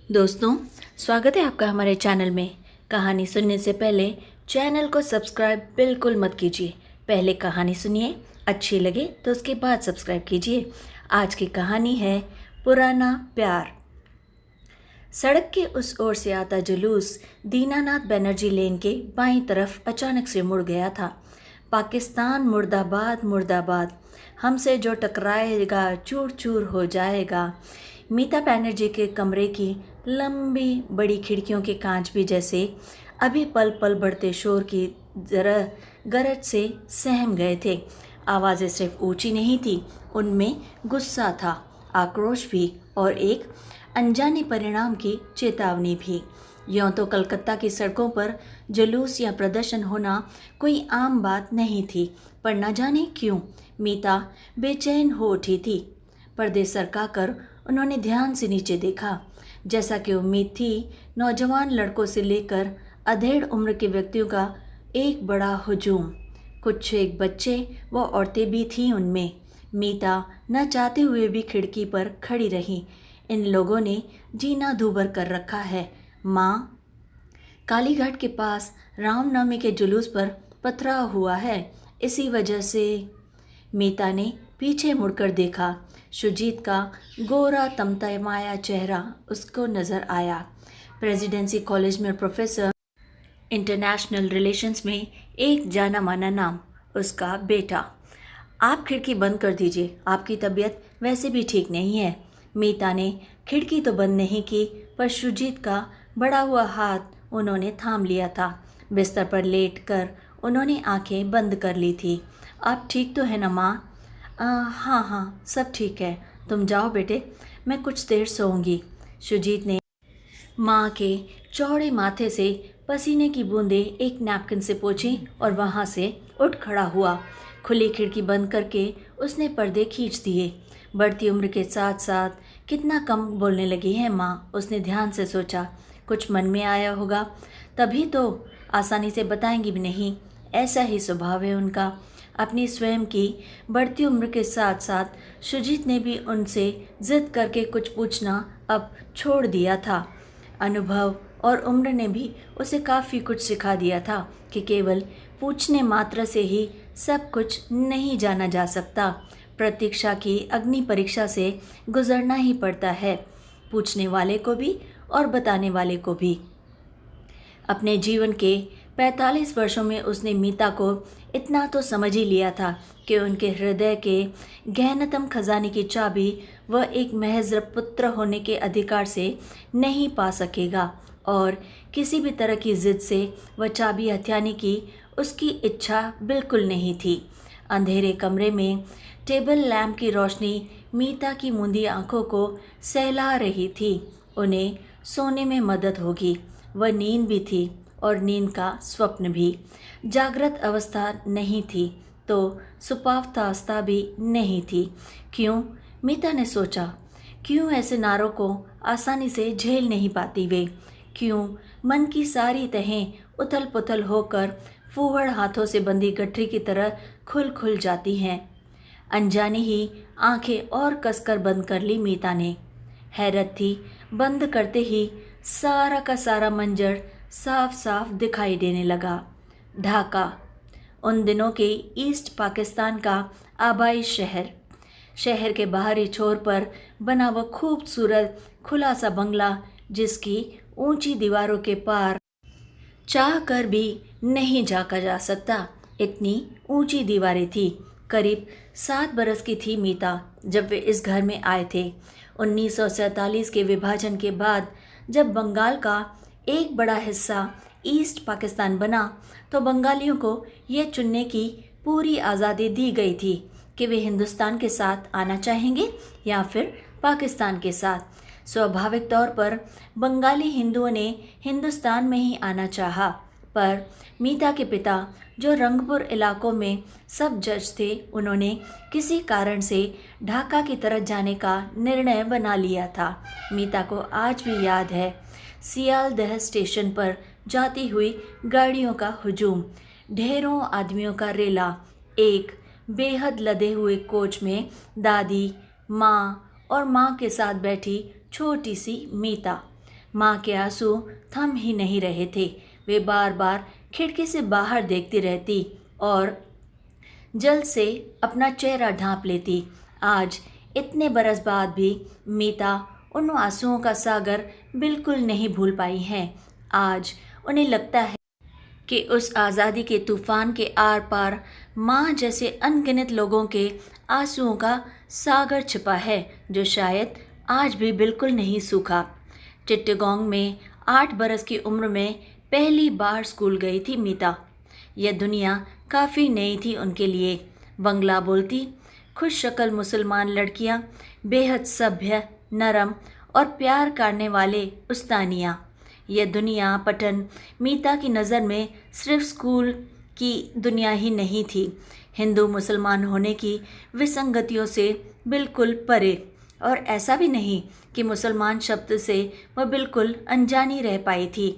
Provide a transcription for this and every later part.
दोस्तों, स्वागत है आपका हमारे चैनल में। कहानी सुनने से पहले चैनल को सब्सक्राइब बिल्कुल मत कीजिए। पहले कहानी सुनिए, अच्छी लगे तो उसके बाद सब्सक्राइब कीजिए। आज की कहानी है पुराना प्यार। सड़क के उस ओर से आता जुलूस दीनानाथ बनर्जी लेन के बाईं तरफ अचानक से मुड़ गया था। पाकिस्तान मुर्दाबाद मुर्दाबाद, हमसे जो टकराएगा चूर चूर हो जाएगा। मीता बनर्जी के कमरे की लंबी बड़ी खिड़कियों के कांच भी जैसे अभी पल पल बढ़ते शोर की गरज से सहम गए थे। आवाज़ें सिर्फ ऊंची नहीं थी, उनमें गुस्सा था, आक्रोश भी, और एक अनजाने परिणाम की चेतावनी भी। यूं तो कलकत्ता की सड़कों पर जुलूस या प्रदर्शन होना कोई आम बात नहीं थी, पर न जाने क्यों मीता बेचैन हो उठी थी। पर्दे सरकाकर उन्होंने ध्यान से नीचे देखा। जैसा कि उम्मीद थी, नौजवान लड़कों से लेकर अधेड़ उम्र के व्यक्तियों का एक बड़ा हुजूम। कुछ एक बच्चे व औरतें भी थीं उनमें। मीता न चाहते हुए भी खिड़की पर खड़ी रही। इन लोगों ने जीना दूभर कर रखा है। माँ, कालीघाट के पास रामनवमी के जुलूस पर पथराव हुआ है, इसी वजह से। मीता ने पीछे मुड़कर देखा। सुजीत का गोरा तमतमाया चेहरा उसको नजर आया। प्रेसिडेंसी कॉलेज में प्रोफेसर, इंटरनेशनल रिलेशंस में एक जाना माना नाम, उसका बेटा। आप खिड़की बंद कर दीजिए, आपकी तबीयत वैसे भी ठीक नहीं है। मीता ने खिड़की तो बंद नहीं की, पर सुजीत का बढ़ा हुआ हाथ उन्होंने थाम लिया था। बिस्तर पर लेटकर उन्होंने आंखें बंद कर ली थी। आप ठीक तो है ना माँ? हाँ हाँ, सब ठीक है। तुम जाओ बेटे, मैं कुछ देर सोऊंगी। सुजीत ने माँ के चौड़े माथे से पसीने की बूंदें एक नैपकिन से पोंछी और वहाँ से उठ खड़ा हुआ। खुली खिड़की बंद करके उसने पर्दे खींच दिए। बढ़ती उम्र के साथ साथ कितना कम बोलने लगी है माँ, उसने ध्यान से सोचा। कुछ मन में आया होगा, तभी तो आसानी से बताएंगी भी नहीं। ऐसा ही स्वभाव है उनका। अपनी स्वयं की बढ़ती उम्र के साथ साथ सुजीत ने भी उनसे जिद करके कुछ पूछना अब छोड़ दिया था। अनुभव और उम्र ने भी उसे काफ़ी कुछ सिखा दिया था कि केवल पूछने मात्र से ही सब कुछ नहीं जाना जा सकता। प्रतीक्षा की अग्नि परीक्षा से गुजरना ही पड़ता है, पूछने वाले को भी और बताने वाले को भी। अपने जीवन के 45 वर्षों में उसने मीता को इतना तो समझ ही लिया था कि उनके हृदय के गहनतम खजाने की चाबी वह एक महज पुत्र होने के अधिकार से नहीं पा सकेगा, और किसी भी तरह की जिद से वह चाबी हथियाने की उसकी इच्छा बिल्कुल नहीं थी। अंधेरे कमरे में टेबल लैंप की रोशनी मीता की मूंदी आंखों को सहला रही थी। उन्हें सोने में मदद होगी। वह नींद भी थी और नींद का स्वप्न भी। जागृत अवस्था नहीं थी तो सुप्तावस्था भी नहीं थी। क्यों? मीता ने सोचा। क्यों ऐसे नारों को आसानी से झेल नहीं पाती वे? क्यों मन की सारी तहें उथल पुथल होकर फूहड़ हाथों से बंधी गठरी की तरह खुल खुल जाती हैं? अनजानी ही आंखें और कसकर बंद कर ली मीता ने। हैरत थी, बंद करते ही सारा का सारा मंजर साफ साफ दिखाई देने लगा। ढाका, उन दिनों के ईस्ट पाकिस्तान का आबाई शहर। शहर के बाहरी छोर पर बना वह खूबसूरत खुला सा बंगला, जिसकी ऊंची दीवारों के पार चाह कर भी नहीं झांका जा सकता, इतनी ऊंची दीवारें थी। करीब 7 बरस की थी मीता जब वे इस घर में आए थे। 1947 के विभाजन के बाद जब बंगाल का एक बड़ा हिस्सा ईस्ट पाकिस्तान बना, तो बंगालियों को ये चुनने की पूरी आज़ादी दी गई थी कि वे हिंदुस्तान के साथ आना चाहेंगे या फिर पाकिस्तान के साथ। स्वाभाविक तौर पर बंगाली हिंदुओं ने हिंदुस्तान में ही आना चाहा, पर मीता के पिता जो रंगपुर इलाकों में सब जज थे, उन्होंने किसी कारण से ढाका की तरफ जाने का निर्णय बना लिया था। मीता को आज भी याद है सियालदह स्टेशन पर जाती हुई गाड़ियों का हुजूम, ढेरों आदमियों का रेला, एक बेहद लदे हुए कोच में दादी, माँ और माँ के साथ बैठी छोटी सी मीता। माँ के आंसू थम ही नहीं रहे थे। वे बार बार खिड़की से बाहर देखती रहती और जल्द से अपना चेहरा ढांप लेती। आज इतने बरस बाद भी मीता उन आंसुओं का सागर बिल्कुल नहीं भूल पाई है। आज उन्हें लगता है कि उस आज़ादी के तूफान के आर पार माँ जैसे अनगिनत लोगों के आंसुओं का सागर छिपा है, जो शायद आज भी बिल्कुल नहीं सूखा। चिट्टगोंग में 8 बरस की उम्र में पहली बार स्कूल गई थी मीता। यह दुनिया काफ़ी नई थी उनके लिए। बंगला बोलती, खुश शक्ल मुसलमान लड़कियां, बेहद सभ्य, नरम और प्यार करने वाले उस्तानियाँ। यह दुनिया पटन मीता की नज़र में सिर्फ स्कूल की दुनिया ही नहीं थी, हिंदू मुसलमान होने की विसंगतियों से बिल्कुल परे। और ऐसा भी नहीं कि मुसलमान शब्द से वह बिल्कुल अनजानी रह पाई थी।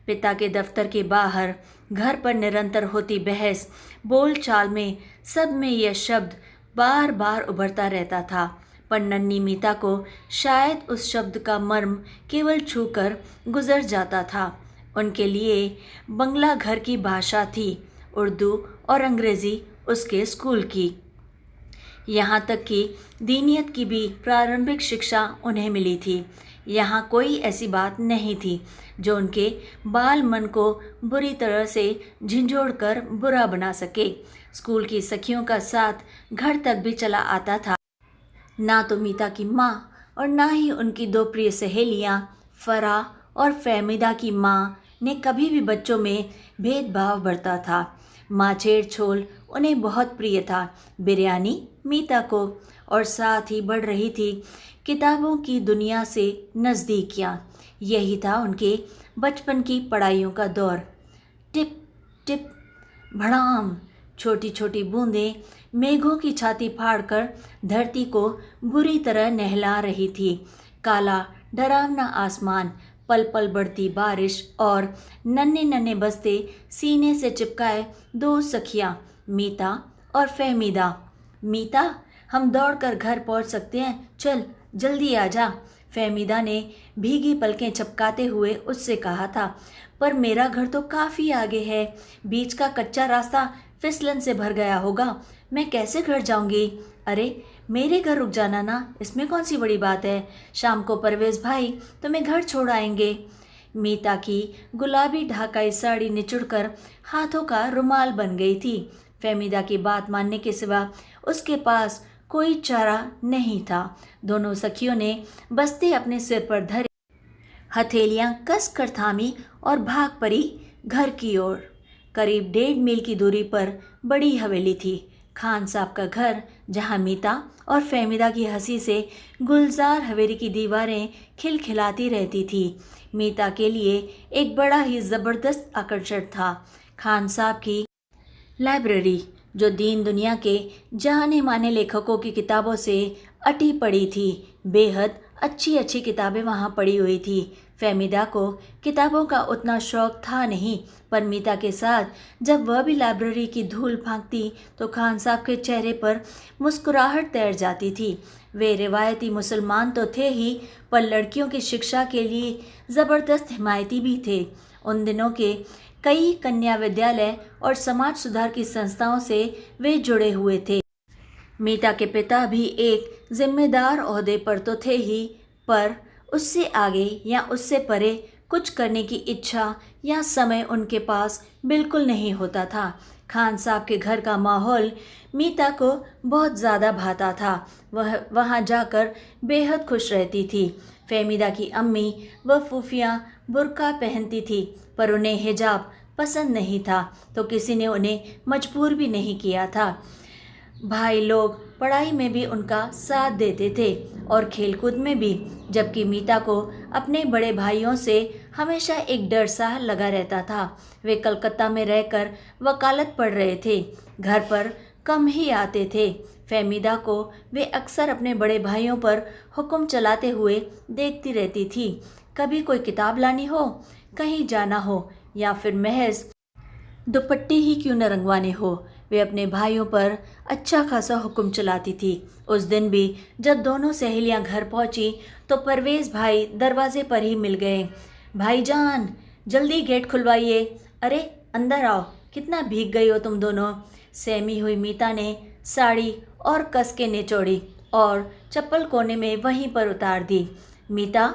पिता के दफ्तर के बाहर, घर पर निरंतर होती बहस, बोलचाल में, सब में यह शब्द बार बार उभरता रहता था। पर नन्ही मीता को शायद उस शब्द का मर्म केवल छूकर गुजर जाता था। उनके लिए बंगला घर की भाषा थी, उर्दू और अंग्रेज़ी उसके स्कूल की। यहाँ तक कि दीनियत की भी प्रारंभिक शिक्षा उन्हें मिली थी। यहाँ कोई ऐसी बात नहीं थी जो उनके बाल मन को बुरी तरह से झंझोड़ कर बुरा बना सके। स्कूल की सखियों का साथ घर तक भी चला आता था। ना तो मीता की माँ और ना ही उनकी 2 प्रिय सहेलियाँ फरा और फहमीदा की माँ ने कभी भी बच्चों में भेदभाव बरता था। माछेर छोल उन्हें बहुत प्रिय था, बिरयानी मीता को, और साथ ही बढ़ रही थी किताबों की दुनिया से नज़दीकियाँ। यही था उनके बचपन की पढ़ाइयों का दौर। टिप टिप भड़ाम, छोटी छोटी बूंदें मेघों की छाती फाड़कर धरती को बुरी तरह नहला रही थी। काला डरावना आसमान, पल पल बढ़ती बारिश और नन्हे नन्हे बस्ते सीने से चिपकाए 2 सखियाँ, मीता और फहमीदा। मीता, हम दौड़कर घर पहुँच सकते हैं, चल जल्दी आ जा, फहमीदा ने भीगी पलकें झपकाते हुए उससे कहा था। पर मेरा घर तो काफ़ी आगे है, बीच का कच्चा रास्ता फिसलन से भर गया होगा, मैं कैसे घर जाऊंगी? अरे मेरे घर रुक जाना ना, इसमें कौन सी बड़ी बात है, शाम को परवेज़ भाई तुम्हें घर छोड़ आएंगे। मीता की गुलाबी ढाकाई साड़ी निचुड़कर हाथों का रुमाल बन गई थी। फहमीदा की बात मानने के सिवा उसके पास कोई चारा नहीं था। दोनों सखियों ने बस्ते अपने सिर पर धरे, हथेलियां कस कर थामी और भाग पड़ी घर की ओर। करीब 1.5 मील की दूरी पर बड़ी हवेली थी, खान साहब का घर, जहां मीता और फहमीदा की हंसी से गुलजार हवेली की दीवारें खिलखिलाती रहती थी। मीता के लिए एक बड़ा ही ज़बरदस्त आकर्षण था खान साहब की लाइब्रेरी, जो दीन दुनिया के जाने माने लेखकों की किताबों से अटी पड़ी थी। बेहद अच्छी अच्छी किताबें वहाँ पड़ी हुई थी। फहमीदा को किताबों का उतना शौक था नहीं, पर मीता के साथ जब वह भी लाइब्रेरी की धूल फांकती तो खान साहब के चेहरे पर मुस्कुराहट तैर जाती थी। वे रिवायती मुसलमान तो थे ही, पर लड़कियों की शिक्षा के लिए ज़बरदस्त हिमायती भी थे। उन दिनों के कई कन्या विद्यालय और समाज सुधार की संस्थाओं से वे जुड़े हुए थे। मीता के पिता भी एक जिम्मेदार ओहदे पर तो थे ही, पर उससे आगे या उससे परे कुछ करने की इच्छा या समय उनके पास बिल्कुल नहीं होता था। खान साहब के घर का माहौल मीता को बहुत ज़्यादा भाता था। वह वहाँ जाकर बेहद खुश रहती थी। फहमीदा की अम्मी व फूफियाँ बुर्का पहनती थी, पर उन्हें हिजाब पसंद नहीं था, तो किसी ने उन्हें मजबूर भी नहीं किया था। भाई लोग पढ़ाई में भी उनका साथ देते थे और खेलकूद में भी, जबकि मीता को अपने बड़े भाइयों से हमेशा एक डर सा लगा रहता था। वे कलकत्ता में रहकर वकालत पढ़ रहे थे, घर पर कम ही आते थे। फहमीदा को वे अक्सर अपने बड़े भाइयों पर हुक्म चलाते हुए देखती रहती थी। कभी कोई किताब लानी हो, कहीं जाना हो, या फिर महज दुपट्टे ही क्यों न रंगवाने हो, वे अपने भाइयों पर अच्छा खासा हुक्म चलाती थी। उस दिन भी जब दोनों सहेलियां घर पहुंची तो परवेज़ भाई दरवाजे पर ही मिल गए। भाईजान, जल्दी गेट खुलवाइए। अरे अंदर आओ, कितना भीग गई हो तुम दोनों। सहमी हुई मीता ने साड़ी और कस के निचोड़ी और चप्पल कोने में वहीं पर उतार दी। मीता,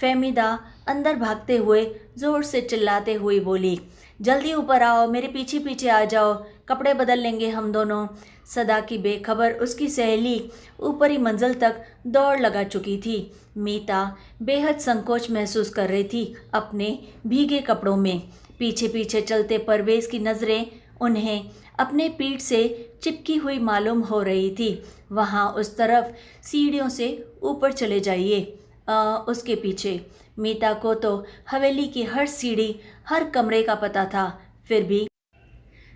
फ़हमीदा अंदर भागते हुए ज़ोर से चिल्लाते हुए बोली, जल्दी ऊपर आओ, मेरे पीछे पीछे आ जाओ, कपड़े बदल लेंगे हम दोनों। सदा की बेखबर उसकी सहेली ऊपरी मंजिल तक दौड़ लगा चुकी थी। मीता बेहद संकोच महसूस कर रही थी अपने भीगे कपड़ों में। पीछे पीछे चलते परवेज़ की नज़रें उन्हें अपने पीठ से चिपकी हुई मालूम हो रही थी। वहाँ उस तरफ सीढ़ियों से ऊपर चले जाइए। उसके पीछे मीता को तो हवेली की हर सीढ़ी, हर कमरे का पता था, फिर भी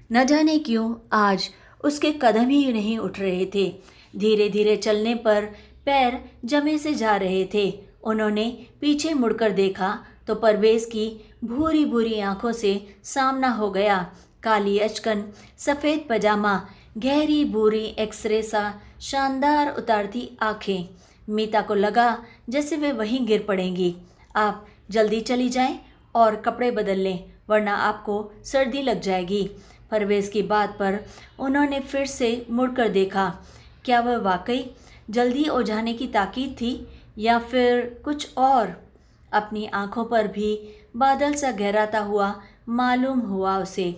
न जाने क्यों आज उसके कदम ही नहीं उठ रहे थे। धीरे धीरे चलने पर पैर जमे से जा रहे थे। उन्होंने पीछे मुड़कर देखा तो परवेज़ की भूरी भूरी आंखों से सामना हो गया। काली अचकन, सफ़ेद पजामा, गहरी भूरी एक्सरे सा शानदार उतारती आंखें। मीता को लगा जैसे वे वहीं गिर पड़ेंगी। आप जल्दी चली जाएं और कपड़े बदल लें, वरना आपको सर्दी लग जाएगी। परवेज़ की बात पर उन्होंने फिर से मुड़कर देखा। क्या वह वाकई जल्दी हो जाने की ताकीद थी या फिर कुछ और? अपनी आंखों पर भी बादल सा गहराता हुआ मालूम हुआ उसे।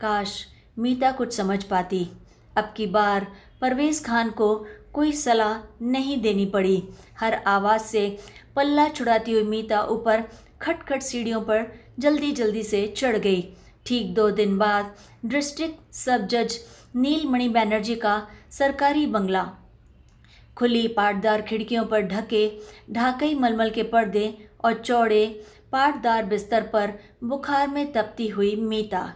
काश मीता कुछ समझ पाती। अब की बार परवेज़ खान को कोई सलाह नहीं देनी पड़ी। हर आवाज़ से पल्ला छुड़ाती हुई मीता ऊपर खटखट सीढ़ियों पर जल्दी जल्दी से चढ़ गई। ठीक 2 दिन बाद डिस्ट्रिक्ट सब जज नीलमणि बनर्जी का सरकारी बंगला। खुली पाटदार खिड़कियों पर ढके ढाकई मलमल के पर्दे और चौड़े पाटदार बिस्तर पर बुखार में तपती हुई मीता।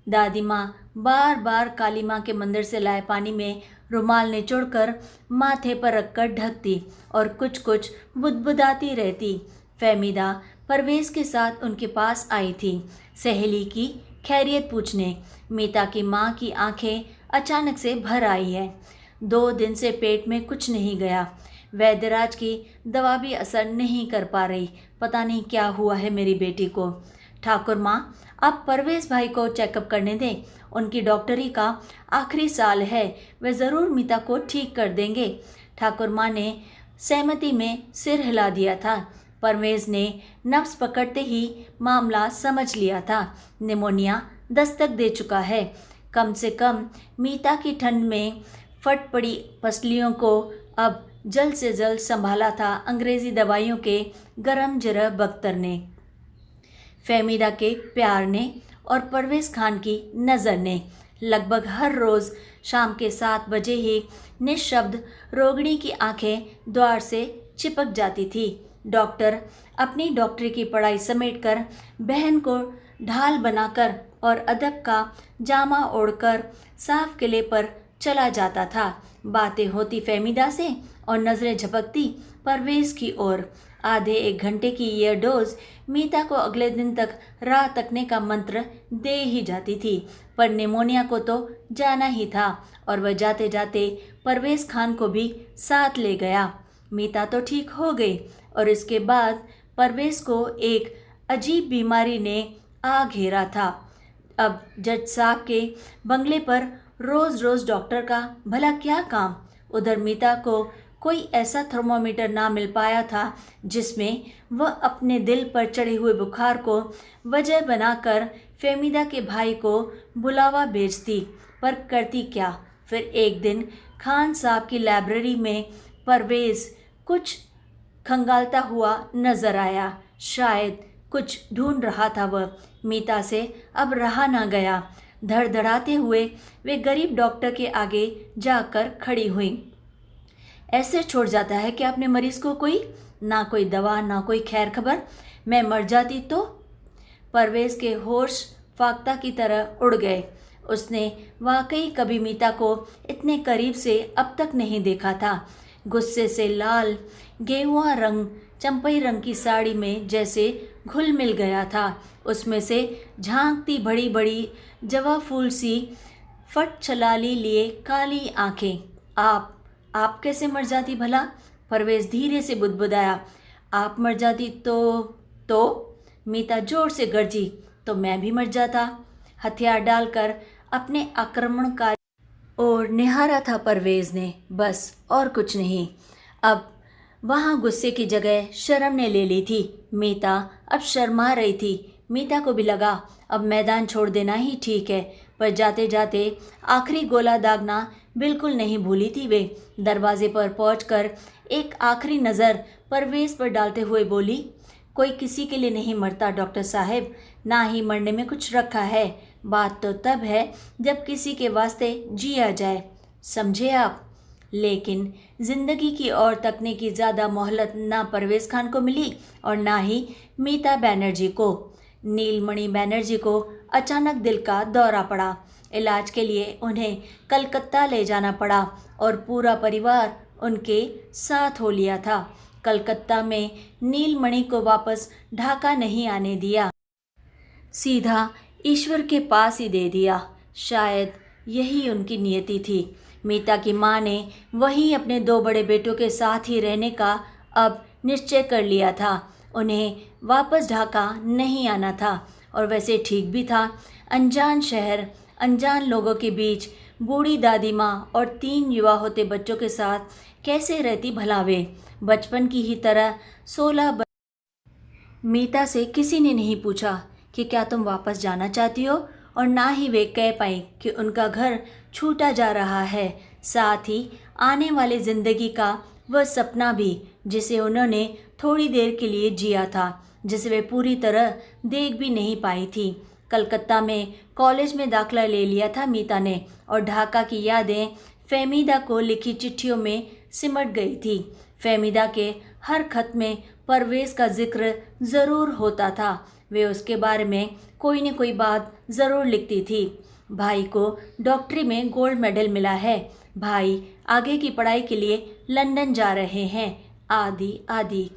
दादी माँ बार बार काली माँ के मंदिर से लाए पानी में रुमाल निचोड़कर माथे पर रखकर ढकती और कुछ कुछ बुदबुदाती रहती। फ़हमीदा परवेज़ के साथ उनके पास आई थी, सहेली की खैरियत पूछने। मीता की माँ की आंखें अचानक से भर आई है। 2 दिन से पेट में कुछ नहीं गया। वैद्यराज की दवा भी असर नहीं कर पा रही। पता नहीं क्या हुआ है मेरी बेटी को। ठाकुर माँ, आप परवेज़ भाई को चेकअप करने दें। उनकी डॉक्टरी का आखिरी साल है, वे ज़रूर मीता को ठीक कर देंगे। ठाकुर माँ ने सहमति में सिर हिला दिया था। परवेज़ ने नब्ज़ पकड़ते ही मामला समझ लिया था। निमोनिया दस्तक दे चुका है। कम से कम मीता की ठंड में फट पड़ी पसलियों को अब जल्द से जल्द संभाला था अंग्रेज़ी दवाइयों के गरम जरह बख्तर ने, फ़हमीदा के प्यार ने और परवेज़ खान की नज़र ने। लगभग हर रोज़ शाम के 7 बजे ही निःशब्द रोगिणी की आंखें द्वार से चिपक जाती थी। डॉक्टर अपनी डॉक्टरी की पढ़ाई समेटकर बहन को ढाल बनाकर और अदब का जामा ओढ़कर साफ किले पर चला जाता था। बातें होती फ़हमीदा से और नज़रें झपकती परवेज़ की ओर। आधे 1 घंटे की यह डोज मीता को अगले दिन तक राह तकने का मंत्र दे ही जाती थी, पर निमोनिया को तो जाना ही था और वह जाते जाते परवेज़ खान को भी साथ ले गया। मीता तो ठीक हो गई और इसके बाद परवेज़ को एक अजीब बीमारी ने आ घेरा था। अब जज साहब के बंगले पर रोज़ रोज़ डॉक्टर का भला क्या काम। उधर मीता को कोई ऐसा थर्मोमीटर ना मिल पाया था जिसमें वह अपने दिल पर चढ़े हुए बुखार को वजह बनाकर फ़हमीदा के भाई को बुलावा भेजती, पर करती क्या। फिर एक दिन खान साहब की लाइब्रेरी में परवेज़ कुछ खंगालता हुआ नजर आया। शायद कुछ ढूंढ रहा था वह। मीता से अब रहा ना गया। धड़धड़ाते हुए वे गरीब डॉक्टर के आगे जाकर खड़ी हुई। ऐसे छोड़ जाता है कि अपने मरीज को कोई ना कोई दवा ना कोई खैर खबर। मैं मर जाती तो। परवेज़ के होश फाख्ता की तरह उड़ गए। उसने वाकई कभी मीता को इतने करीब से अब तक नहीं देखा था। गुस्से से लाल गेहुआ रंग चंपई रंग की साड़ी में जैसे घुल मिल गया था। उसमें से झांकती बड़ी बड़ी जवा फूल सी फट छलाली लिए काली आंखें। आप कैसे मर जाती भला? परवेज धीरे से बुदबुदाया। आप मर जाती तो मीता जोर से गरजी। तो मैं भी मर जाता। हथियार डालकर अपने आक्रमणकारी और निहारा था परवेज ने, बस और कुछ नहीं। अब वहाँ गुस्से की जगह शर्म ने ले ली थी। मीता अब शर्मा रही थी। मीता को भी लगा अब मैदान छोड़ देना ही ठीक है, पर जाते जाते आखिरी गोला दागना बिल्कुल नहीं भूली थी वे। दरवाजे पर पहुंचकर एक आखिरी नज़र परवेज पर डालते हुए बोली, कोई किसी के लिए नहीं मरता डॉक्टर साहब, ना ही मरने में कुछ रखा है। बात तो तब है जब किसी के वास्ते जिया जाए, समझे आप? लेकिन जिंदगी की ओर तकने की ज़्यादा मोहलत ना परवेज खान को मिली और ना ही मीता बनर्जी को। नीलमणि बनर्जी को अचानक दिल का दौरा पड़ा। इलाज के लिए उन्हें कलकत्ता ले जाना पड़ा और पूरा परिवार उनके साथ हो लिया था। कलकत्ता में नीलमणि को वापस ढाका नहीं आने दिया, सीधा ईश्वर के पास ही दे दिया। शायद यही उनकी नियति थी। मीता की माँ ने वहीं अपने 2 बड़े बेटों के साथ ही रहने का अब निश्चय कर लिया था। उन्हें वापस ढाका नहीं आना था और वैसे ठीक भी था। अनजान शहर, अनजान लोगों के बीच बूढ़ी दादी माँ और 3 युवा होते बच्चों के साथ कैसे रहती भला वे? बचपन की ही तरह 16 मीता से किसी ने नहीं पूछा कि क्या तुम वापस जाना चाहती हो, और ना ही वे कह पाई कि उनका घर छूटा जा रहा है, साथ ही आने वाली जिंदगी का वह सपना भी जिसे उन्होंने थोड़ी देर के लिए जिया था, जिसे वे पूरी तरह देख भी नहीं पाई थी। कलकत्ता में कॉलेज में दाखला ले लिया था मीता ने, और ढाका की यादें फ़हमीदा को लिखी चिट्ठियों में सिमट गई थी। फ़हमीदा के हर खत में परवेज़ का जिक्र ज़रूर होता था। वे उसके बारे में कोई न कोई बात ज़रूर लिखती थी। भाई को डॉक्टरी में गोल्ड मेडल मिला है, भाई आगे की पढ़ाई के लिए लंदन जा रहे हैं, आदि आदि।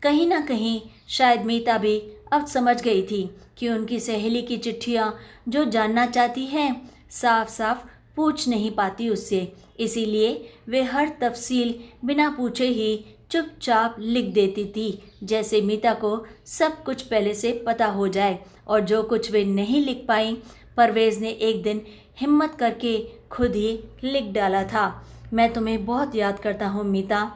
कहीं ना कहीं शायद मीता भी अब समझ गई थी कि उनकी सहेली की चिट्ठियाँ जो जानना चाहती हैं साफ साफ पूछ नहीं पाती उससे, इसीलिए वे हर तफसील बिना पूछे ही चुपचाप लिख देती थी, जैसे मीता को सब कुछ पहले से पता हो जाए। और जो कुछ वे नहीं लिख पाई, परवेज़ ने एक दिन हिम्मत करके खुद ही लिख डाला था। मैं तुम्हें बहुत याद करता हूँ मीता,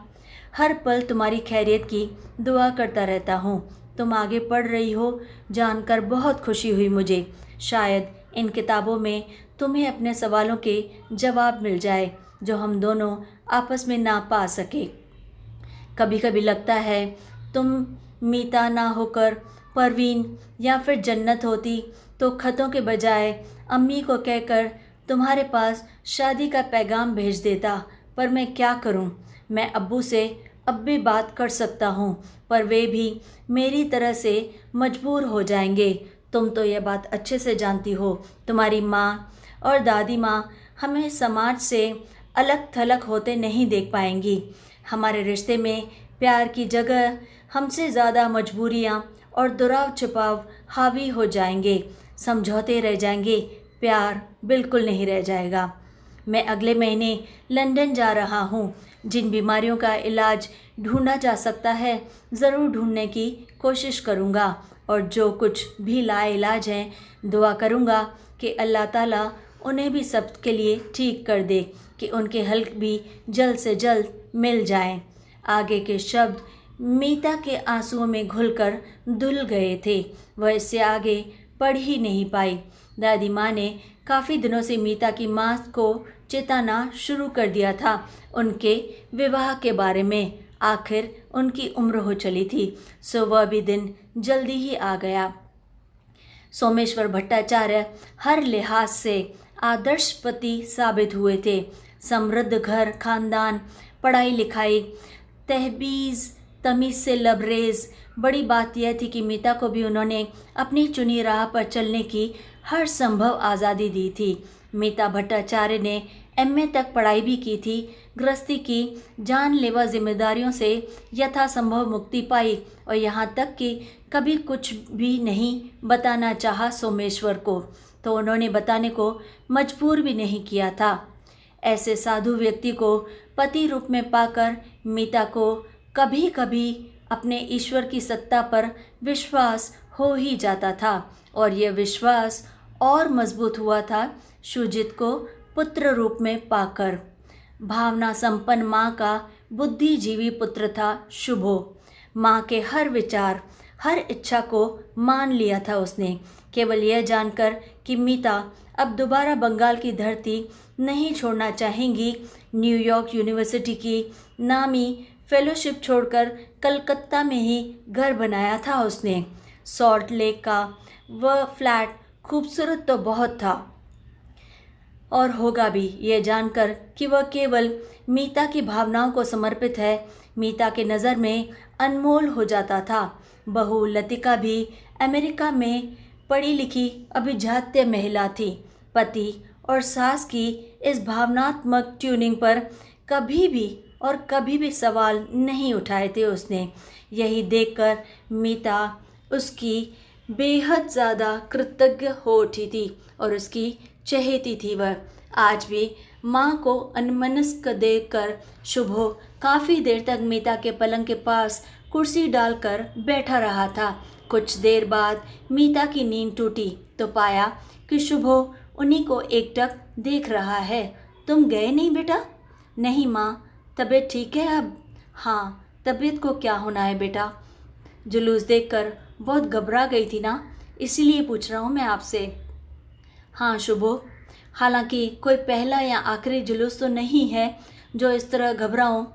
हर पल तुम्हारी खैरियत की दुआ करता रहता हूँ। तुम आगे पढ़ रही हो जानकर बहुत खुशी हुई मुझे। शायद इन किताबों में तुम्हें अपने सवालों के जवाब मिल जाए जो हम दोनों आपस में ना पा सके। कभी कभी लगता है तुम मीता ना होकर परवीन या फिर जन्नत होती तो खतों के बजाय अम्मी को कहकर तुम्हारे पास शादी का पैगाम भेज देता। पर मैं क्या करूं? मैं अब्बू से अब भी बात कर सकता हूं, पर वे भी मेरी तरह से मजबूर हो जाएंगे। तुम तो यह बात अच्छे से जानती हो, तुम्हारी माँ और दादी माँ हमें समाज से अलग थलग होते नहीं देख पाएंगी। हमारे रिश्ते में प्यार की जगह हमसे ज़्यादा मजबूरियाँ और दुराव छिपाव हावी हो जाएंगे। समझौते रह जाएंगे, प्यार बिल्कुल नहीं रह जाएगा। मैं अगले महीने लंदन जा रहा हूँ। जिन बीमारियों का इलाज ढूंढा जा सकता है ज़रूर ढूंढने की कोशिश करूँगा, और जो कुछ भी लाइलाज हैं दुआ करूँगा कि अल्लाह ताला उन्हें भी सब के लिए ठीक कर दे, कि उनके हल भी जल्द से जल्द मिल जाएं। आगे के शब्द मीता के आंसुओं में घुलकर धुल गए थे। वह इससे आगे पढ़ ही नहीं पाई। दादी माँ ने काफ़ी दिनों से मीता की माँ को चेताना शुरू कर दिया था उनके विवाह के बारे में। आखिर उनकी उम्र हो चली थी, सो वह भी दिन जल्दी ही आ गया। सोमेश्वर भट्टाचार्य हर लिहाज से आदर्श पति साबित हुए थे। समृद्ध घर, खानदान, पढ़ाई लिखाई, तहबीज़ तमीज़ से लबरेज। बड़ी बात यह थी कि मीता को भी उन्होंने अपनी चुनी राह पर चलने की हर संभव आज़ादी दी थी। मीता भट्टाचार्य ने एमए तक पढ़ाई भी की थी, गृहस्थी की जानलेवा जिम्मेदारियों से यथासंभव मुक्ति पाई और यहाँ तक कि कभी कुछ भी नहीं बताना चाहा सोमेश्वर को तो उन्होंने बताने को मजबूर भी नहीं किया था। ऐसे साधु व्यक्ति को पति रूप में पाकर मीता को कभी कभी अपने ईश्वर की सत्ता पर विश्वास हो ही जाता था और यह विश्वास और मजबूत हुआ था शुजित को पुत्र रूप में पाकर। भावना संपन्न माँ का बुद्धिजीवी पुत्र था शुभो। माँ के हर विचार, हर इच्छा को मान लिया था उसने, केवल यह जानकर कि मीता अब दोबारा बंगाल की धरती नहीं छोड़ना चाहेंगी। न्यूयॉर्क यूनिवर्सिटी की नामी फेलोशिप छोड़कर कलकत्ता में ही घर बनाया था उसने। सॉल्ट लेक का वह फ्लैट खूबसूरत तो बहुत था और होगा भी, यह जानकर कि वह केवल मीता की भावनाओं को समर्पित है, मीता के नज़र में अनमोल हो जाता था। बहू लतिका भी अमेरिका में पढ़ी लिखी अभिजात्य महिला थी। पति और सास की इस भावनात्मक ट्यूनिंग पर कभी भी सवाल नहीं उठाए थे उसने। यही देखकर मीता उसकी बेहद ज़्यादा कृतज्ञ हो उठी थी और उसकी चहेती थी वह। आज भी माँ को अनमनस्क देखकर शुभो काफ़ी देर तक मीता के पलंग के पास कुर्सी डालकर बैठा रहा था। कुछ देर बाद मीता की नींद टूटी तो पाया कि शुभो उन्हीं को एकटक देख रहा है। तुम गए नहीं बेटा? नहीं माँ, तबीयत ठीक है अब। हाँ, तबीयत को क्या होना है बेटा? जुलूस देखकर बहुत घबरा गई थी ना, इसीलिए पूछ रहा हूँ मैं आपसे। हाँ शुभो, हालांकि कोई पहला या आखिरी जुलूस तो नहीं है जो इस तरह घबराऊँ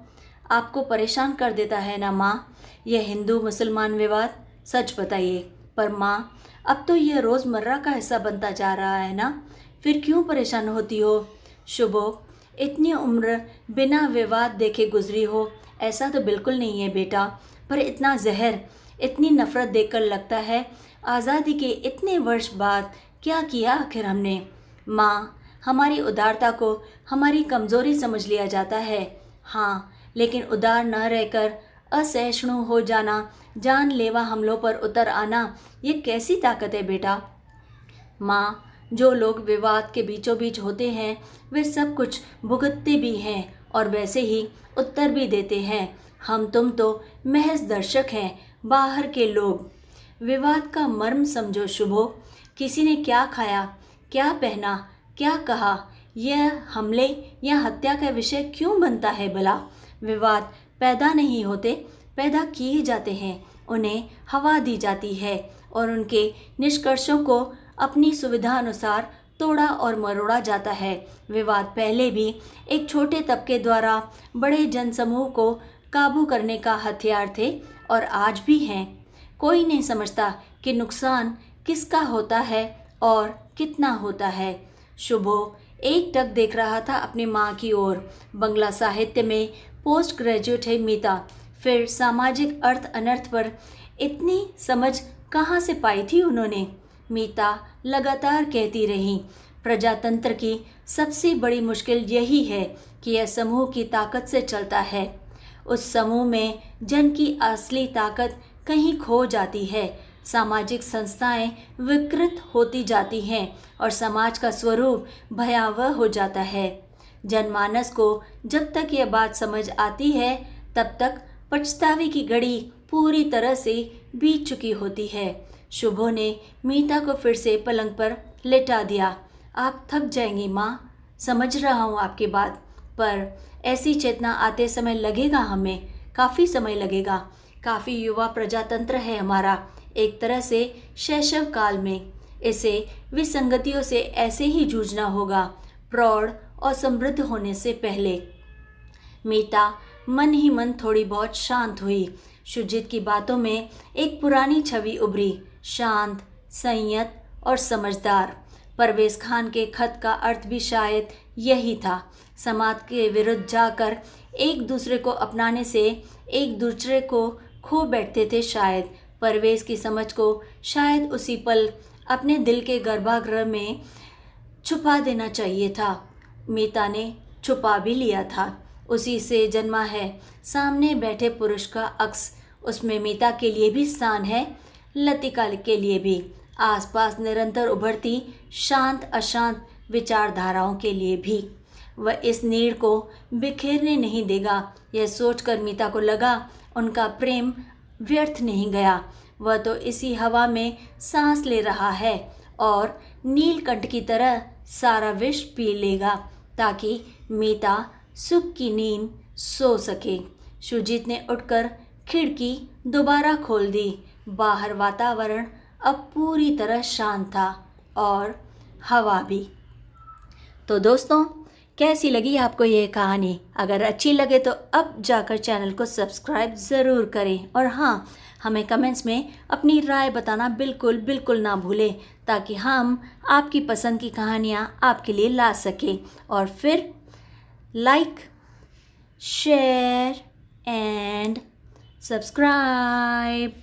आपको परेशान कर देता है ना माँ। यह हिंदू मुसलमान विवाद, सच बताइए। पर माँ, अब तो यह रोज़मर्रा का हिस्सा बनता जा रहा है ना, फिर क्यों परेशान होती हो? शुभो, इतनी उम्र बिना विवाद देखे गुजरी हो ऐसा तो बिल्कुल नहीं है बेटा, पर इतना जहर, इतनी नफ़रत देखकर लगता है आज़ादी के इतने वर्ष बाद क्या किया आखिर हमने। माँ, हमारी उदारता को हमारी कमज़ोरी समझ लिया जाता है। हाँ, लेकिन उदार न रहकर असहिष्णु हो जाना, जानलेवा हमलों पर उतर आना, ये कैसी ताकत है बेटा? माँ, जो लोग विवाद के बीचों बीच होते हैं वे सब कुछ भुगतते भी हैं और वैसे ही उत्तर भी देते हैं। हम तुम तो महज दर्शक हैं, बाहर के लोग। विवाद का मर्म समझो शुभो। किसी ने क्या खाया, क्या पहना, क्या कहा, यह हमले या हत्या का विषय क्यों बनता है भला? विवाद पैदा नहीं होते, पैदा किए जाते हैं, उन्हें हवा दी जाती है और उनके निष्कर्षों को अपनी सुविधा अनुसार तोड़ा और मरोड़ा जाता है। विवाद पहले भी एक छोटे तबके द्वारा बड़े जनसमूह को काबू करने का हथियार थे और आज भी हैं। कोई नहीं समझता कि नुकसान किसका होता है और कितना होता है। शुभो एक टक देख रहा था अपनी माँ की ओर। बंगला साहित्य में पोस्ट ग्रेजुएट है मीता, फिर सामाजिक अर्थ अनर्थ पर इतनी समझ कहाँ से पाई थी उन्होंने? मीता लगातार कहती रही, प्रजातंत्र की सबसे बड़ी मुश्किल यही है कि यह समूह की ताकत से चलता है। उस समूह में जन की असली ताकत कहीं खो जाती है। सामाजिक संस्थाएं विकृत होती जाती हैं और समाज का स्वरूप भयावह हो जाता है। जनमानस को जब तक यह बात समझ आती है तब तक पछतावे की घड़ी पूरी तरह से बीत चुकी होती है। शुभो ने मीता को फिर से पलंग पर लेटा दिया। आप थक जाएंगी माँ, समझ रहा हूँ आपकी बात, पर ऐसी चेतना आते समय लगेगा, हमें काफ़ी समय लगेगा। काफ़ी युवा प्रजातंत्र है हमारा, एक तरह से शैशव काल में। इसे विसंगतियों से ऐसे ही जूझना होगा, प्रौढ़ और समृद्ध होने से पहले। मीता मन ही मन थोड़ी बहुत शांत हुई। शुजित की बातों में एक पुरानी छवि उभरी, शांत, संयत और समझदार। परवेज खान के खत का अर्थ भी शायद यही था। समाज के विरुद्ध जाकर एक दूसरे को अपनाने से एक दूसरे को खो बैठते थे शायद। परवेज की समझ को शायद उसी पल अपने दिल के गर्भागृह में छुपा देना चाहिए था। मीता ने छुपा भी लिया था। उसी से जन्मा है सामने बैठे पुरुष का अक्स। उसमें मीता के लिए भी स्थान है, लतिका के लिए भी, आसपास निरंतर उभरती शांत अशांत विचारधाराओं के लिए भी। वह इस नीड़ को बिखेरने नहीं देगा। यह सोचकर मीता को लगा उनका प्रेम व्यर्थ नहीं गया। वह तो इसी हवा में सांस ले रहा है और नीलकंठ की तरह सारा विष पी लेगा ताकि मीता सुख की नींद सो सके। शुजीत ने उठकर खिड़की दोबारा खोल दी। बाहर वातावरण अब पूरी तरह शांत था और हवा भी। तो दोस्तों, कैसी लगी आपको ये कहानी? अगर अच्छी लगे तो अब जाकर चैनल को सब्सक्राइब ज़रूर करें और हाँ, हमें कमेंट्स में अपनी राय बताना बिल्कुल बिल्कुल ना भूलें ताकि हम आपकी पसंद की कहानियाँ आपके लिए ला सकें। और फिर लाइक, शेयर एंड सब्सक्राइब।